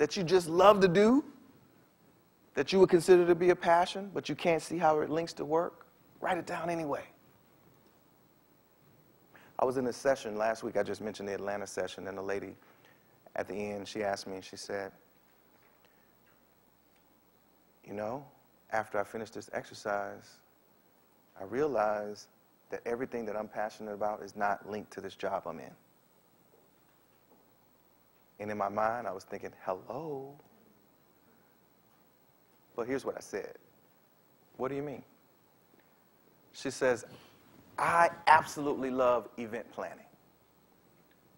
that you just love to do, that you would consider to be a passion, but you can't see how it links to work? Write it down anyway. I was in a session last week. I just mentioned the Atlanta session, and the lady at the end, she asked me, she said, you know, after I finished this exercise, I realized that everything that I'm passionate about is not linked to this job I'm in. And in my mind, I was thinking, hello? But here's what I said. What do you mean? She says, I absolutely love event planning.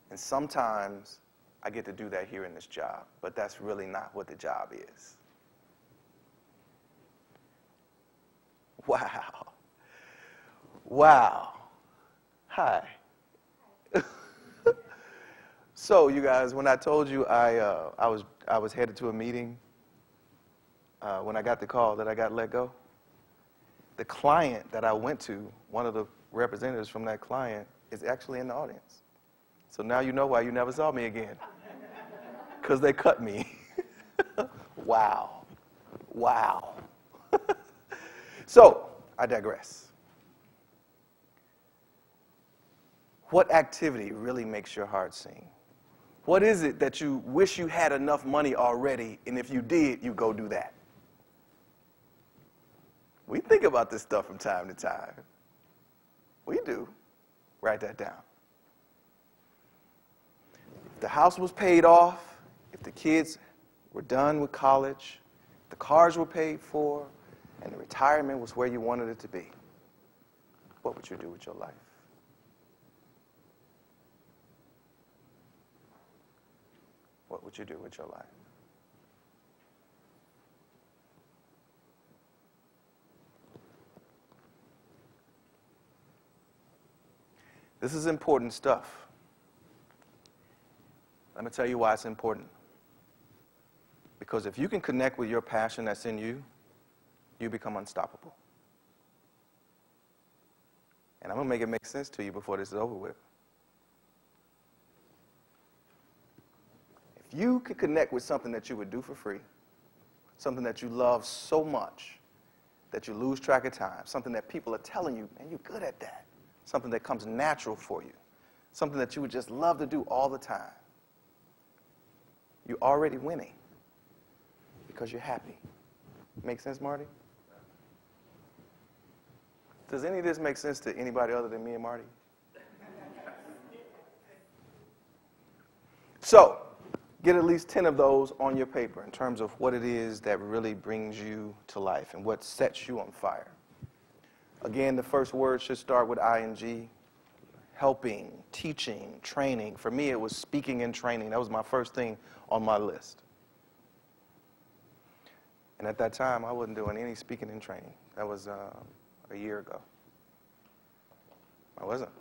And sometimes I get to do that here in this job, but that's really not what the job is. Wow. Wow. Hi. So, you guys, when I told you I was headed to a meeting, when I got the call that I got let go, the client that I went to, one of the representatives from that client, is actually in the audience. So now you know why you never saw me again. Because they cut me. Wow. Wow. So, I digress. What activity really makes your heart sing? What is it that you wish you had enough money already, and if you did, you go do that? We think about this stuff from time to time. We do. Write that down. If the house was paid off, if the kids were done with college, the cars were paid for, and the retirement was where you wanted it to be, what would you do with your life? What would you do with your life? This is important stuff. Let me tell you why it's important. Because if you can connect with your passion that's in you, you become unstoppable. And I'm going to make it make sense to you before this is over with. If you could connect with something that you would do for free, something that you love so much that you lose track of time, something that people are telling you, man, you're good at that, something that comes natural for you, something that you would just love to do all the time, you're already winning because you're happy. Make sense, Marty? Does any of this make sense to anybody other than me and Marty? So, get at least 10 of those on your paper in terms of what it is that really brings you to life and what sets you on fire. Again, the first word should start with ing. Helping, teaching, training. For me, it was speaking and training. That was my first thing on my list. And at that time, I wasn't doing any speaking and training. That was a year ago. I wasn't.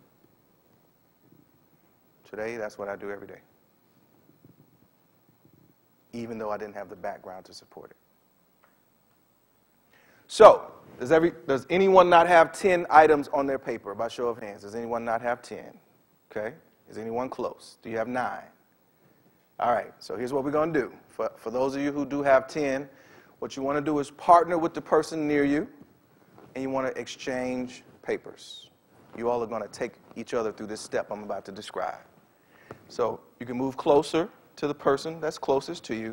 Today, that's what I do every day, even though I didn't have the background to support it. So, does anyone not have 10 items on their paper? By show of hands, does anyone not have 10? Okay. Is anyone close? Do you have 9? All right, so here's what we're going to do. For those of you who do have 10, what you want to do is partner with the person near you, and you want to exchange papers. You all are going to take each other through this step I'm about to describe. So you can move closer to the person that's closest to you.